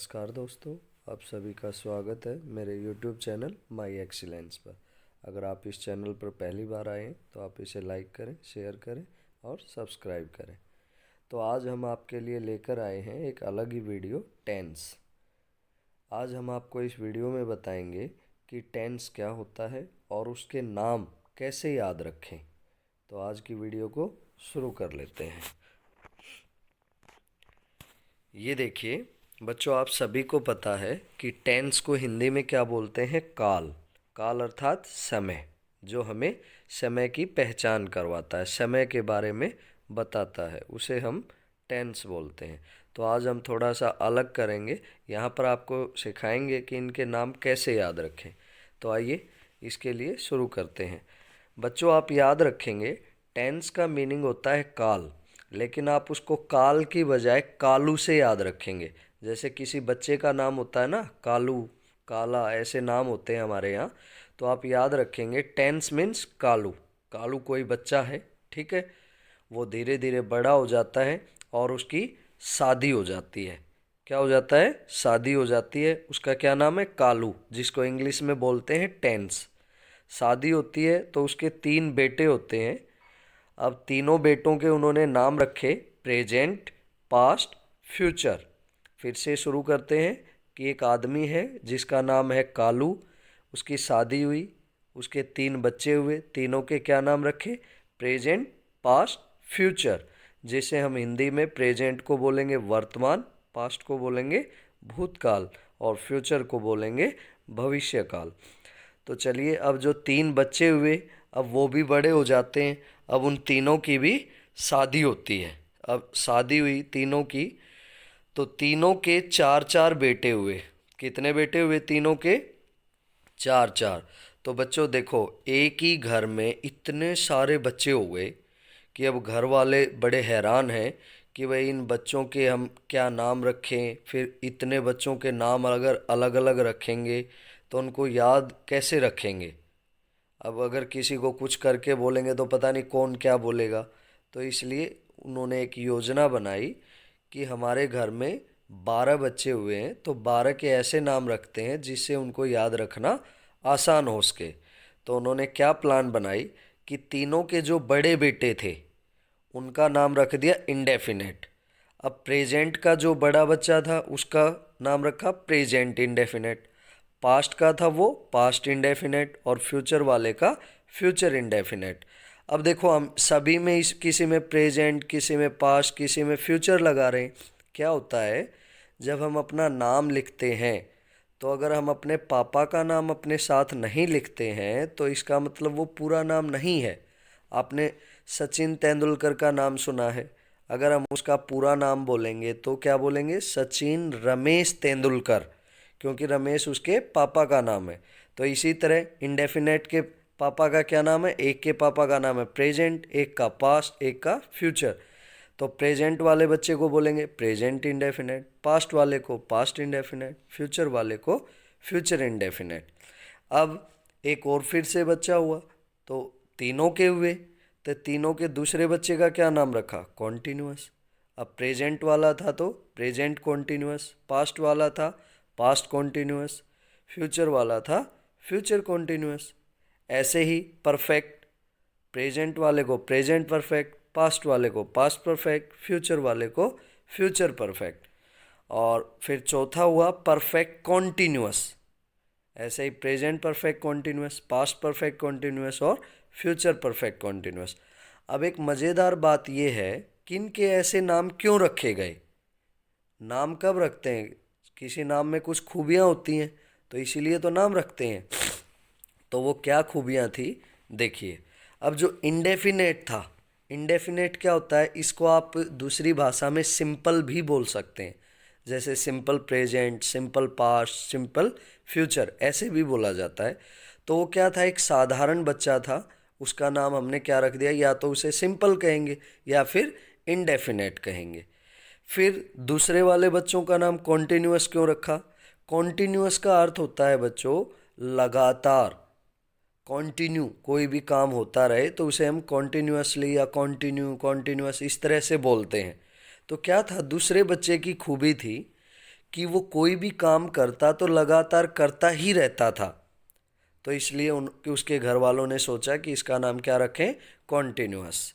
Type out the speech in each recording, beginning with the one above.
नमस्कार दोस्तों, आप सभी का स्वागत है मेरे YouTube चैनल माई एक्सीलेंस पर। अगर आप इस चैनल पर पहली बार आए हैं तो आप इसे लाइक करें, शेयर करें और सब्सक्राइब करें। तो आज हम आपके लिए लेकर आए हैं एक अलग ही वीडियो, टेंस। आज हम आपको इस वीडियो में बताएंगे कि टेंस क्या होता है और उसके नाम कैसे याद रखें। तो आज की वीडियो को शुरू कर लेते हैं। ये देखिए बच्चों, आप सभी को पता है कि टेंस को हिंदी में क्या बोलते हैं? काल। काल अर्थात समय, जो हमें समय की पहचान करवाता है, समय के बारे में बताता है, उसे हम टेंस बोलते हैं। तो आज हम थोड़ा सा अलग करेंगे, यहाँ पर आपको सिखाएंगे कि इनके नाम कैसे याद रखें। तो आइए इसके लिए शुरू करते हैं। बच्चों, आप याद रखेंगे टेंस का मीनिंग होता है काल, लेकिन आप उसको काल की बजाय कालू से याद रखेंगे। जैसे किसी बच्चे का नाम होता है ना, कालू, काला, ऐसे नाम होते हैं हमारे यहाँ। तो आप याद रखेंगे टेंस मीन्स कालू। कालू कोई बच्चा है, ठीक है, वो धीरे धीरे बड़ा हो जाता है और उसकी शादी हो जाती है। क्या हो जाता है? शादी हो जाती है। उसका क्या नाम है? कालू, जिसको इंग्लिश में बोलते हैं टेंस। शादी होती है तो उसके 3 बेटे होते हैं। अब तीनों बेटों के उन्होंने नाम रखे प्रेजेंट, पास्ट, फ्यूचर। फिर से शुरू करते हैं कि एक आदमी है जिसका नाम है कालू, उसकी शादी हुई, उसके 3 बच्चे हुए, तीनों के क्या नाम रखे? Present, past, future. जिसे हम हिंदी में प्रेजेंट को बोलेंगे वर्तमान, पास्ट को बोलेंगे भूतकाल और फ्यूचर को बोलेंगे भविष्यकाल। तो चलिए, अब जो 3 बच्चे हुए अब वो भी बड़े हो जाते हैं। अब उन तीनों की भी शादी होती है। अब शादी हुई तीनों की, तो तीनों के 4 4 बेटे हुए। कितने बेटे हुए तीनों के? 4 4। तो बच्चों देखो, एक ही घर में इतने सारे बच्चे हो गए कि अब घर वाले बड़े हैरान हैं कि भाई इन बच्चों के हम क्या नाम रखें। फिर इतने बच्चों के नाम अगर अलग अलग रखेंगे तो उनको याद कैसे रखेंगे? अब अगर किसी को कुछ करके बोलेंगे तो पता नहीं कौन क्या बोलेगा। तो इसलिए उन्होंने एक योजना बनाई कि हमारे घर में 12 बच्चे हुए हैं तो 12 के ऐसे नाम रखते हैं जिससे उनको याद रखना आसान हो सके। तो उन्होंने क्या प्लान बनाई कि तीनों के जो बड़े बेटे थे उनका नाम रख दिया इंडेफिनेट। अब प्रेजेंट का जो बड़ा बच्चा था उसका नाम रखा प्रेजेंट इंडेफिनेट, पास्ट का था वो पास्ट इंडेफिनेट और फ्यूचर वाले का फ्यूचर इंडेफिनेट। अब देखो, हम सभी में इस किसी में प्रेजेंट, किसी में पास्ट, किसी में फ्यूचर लगा रहे हैं। क्या होता है, जब हम अपना नाम लिखते हैं तो अगर हम अपने पापा का नाम अपने साथ नहीं लिखते हैं तो इसका मतलब वो पूरा नाम नहीं है। आपने सचिन तेंदुलकर का नाम सुना है, अगर हम उसका पूरा नाम बोलेंगे तो क्या बोलेंगे? सचिन रमेश तेंदुलकर, क्योंकि रमेश उसके पापा का नाम है। तो इसी तरह इंडेफिनेट के पापा का क्या नाम है? एक के पापा का नाम है प्रेजेंट, एक का पास्ट, एक का फ्यूचर। तो प्रेजेंट वाले बच्चे को बोलेंगे प्रेजेंट इंडेफिनेट, पास्ट वाले को पास्ट इंडेफिनेट, फ्यूचर वाले को फ्यूचर इंडेफिनेट। अब एक और फिर से बच्चा हुआ तो तीनों के हुए, तो तीनों के दूसरे बच्चे का क्या नाम रखा? कॉन्टिन्यूअस। अब प्रेजेंट वाला था तो प्रेजेंट कॉन्टिन्यूअस, पास्ट वाला था पास्ट कॉन्टिन्यूअस, फ्यूचर वाला था फ्यूचर कॉन्टिन्यूअस। ऐसे ही परफेक्ट, प्रेजेंट वाले को प्रेजेंट परफेक्ट, पास्ट वाले को पास्ट परफेक्ट, फ्यूचर वाले को फ्यूचर परफेक्ट। और फिर चौथा हुआ परफेक्ट कॉन्टिन्यूअस। ऐसे ही present perfect continuous, past perfect continuous और फ्यूचर परफेक्ट कॉन्टिन्यूअस। अब एक मज़ेदार बात यह है कि इनके ऐसे नाम क्यों रखे गए? नाम कब रखते हैं? किसी नाम में कुछ खूबियाँ होती हैं तो इसीलिए तो नाम रखते हैं। तो वो क्या खूबियाँ थी, देखिए। अब जो इंडेफिनेट था, इंडेफिनेट क्या होता है? इसको आप दूसरी भाषा में सिंपल भी बोल सकते हैं, जैसे simple present, simple past, simple future, ऐसे भी बोला जाता है। तो वो क्या था? एक साधारण बच्चा था, उसका नाम हमने क्या रख दिया? या तो उसे सिंपल कहेंगे या फिर इंडेफिनेट कहेंगे। फिर दूसरे वाले बच्चों का नाम कॉन्टिन्यूअस क्यों रखा? कॉन्टिन्यूअस का अर्थ होता है बच्चों लगातार। कॉन्टिन्यू कोई भी काम होता रहे तो उसे हम कॉन्टिन्यूअसली या कॉन्टिन्यूअस इस तरह से बोलते हैं। तो क्या था, दूसरे बच्चे की खूबी थी कि वो कोई भी काम करता तो लगातार करता ही रहता था, तो इसलिए उसके घर वालों ने सोचा कि इसका नाम क्या रखें, कॉन्टिन्यूअस।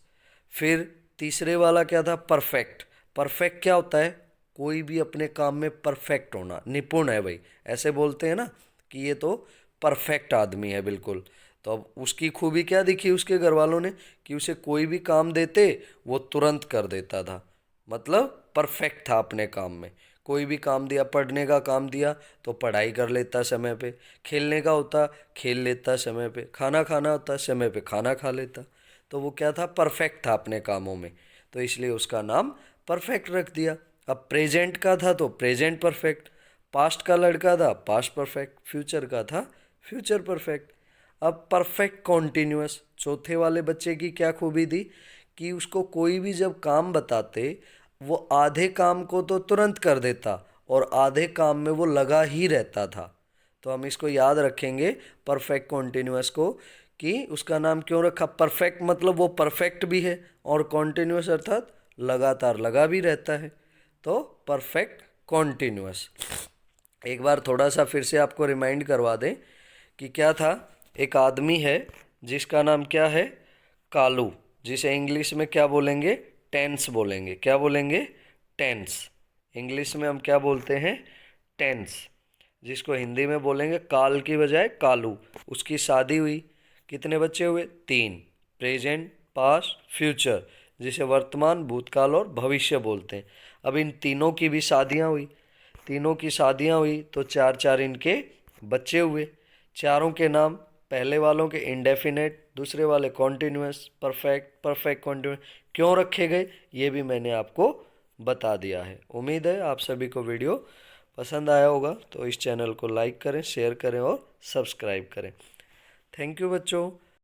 फिर तीसरे वाला क्या था, परफेक्ट। परफेक्ट क्या होता है, कोई भी अपने काम में परफेक्ट होना, निपुण है भाई, ऐसे बोलते हैं ना कि ये तो परफेक्ट आदमी है बिल्कुल। तो अब उसकी खूबी क्या दिखी उसके घर वालों ने, कि उसे कोई भी काम देते वो तुरंत कर देता था, मतलब परफेक्ट था अपने काम में। कोई भी काम दिया, पढ़ने का काम दिया तो पढ़ाई कर लेता समय पे, खेलने का होता खेल लेता समय पे, खाना खाना होता समय पे खाना खा लेता। तो वो क्या था, परफेक्ट था अपने कामों में, तो इसलिए उसका नाम परफेक्ट रख दिया। अब प्रेजेंट का था तो प्रेजेंट परफेक्ट, पास्ट का लड़का था पास्ट परफेक्ट, फ्यूचर का था फ्यूचर परफेक्ट। अब परफेक्ट कॉन्टिन्यूअस, चौथे वाले बच्चे की क्या खूबी थी कि उसको कोई भी जब काम बताते वो आधे काम को तो तुरंत कर देता और आधे काम में वो लगा ही रहता था। तो हम इसको याद रखेंगे परफेक्ट कॉन्टिन्यूअस को, कि उसका नाम क्यों रखा, परफेक्ट मतलब वो परफेक्ट भी है और कॉन्टिन्यूअस अर्थात लगातार लगा भी रहता है, तो परफेक्ट कॉन्टिन्यूअस। एक बार थोड़ा सा फिर से आपको रिमाइंड करवा दें कि क्या था, एक आदमी है जिसका नाम क्या है, कालू, जिसे इंग्लिश में क्या बोलेंगे, टेंस बोलेंगे। क्या बोलेंगे, टेंस। इंग्लिश में हम क्या बोलते हैं, टेंस, जिसको हिंदी में बोलेंगे काल की बजाय कालू। उसकी शादी हुई, कितने बच्चे हुए, 3, प्रेजेंट पास्ट फ्यूचर, जिसे वर्तमान भूतकाल और भविष्य बोलते हैं। अब इन तीनों की भी शादियां हुई, तीनों की शादियां हुई तो 4 4 इनके बच्चे हुए। चारों के नाम, पहले वालों के इंडेफिनेट, दूसरे वाले कॉन्टिन्यूअस, परफेक्ट, परफेक्ट कॉन्टिन्यूअस क्यों रखे गए ये भी मैंने आपको बता दिया है। उम्मीद है आप सभी को वीडियो पसंद आया होगा, तो इस चैनल को लाइक करें, शेयर करें और सब्सक्राइब करें। थैंक यू बच्चों।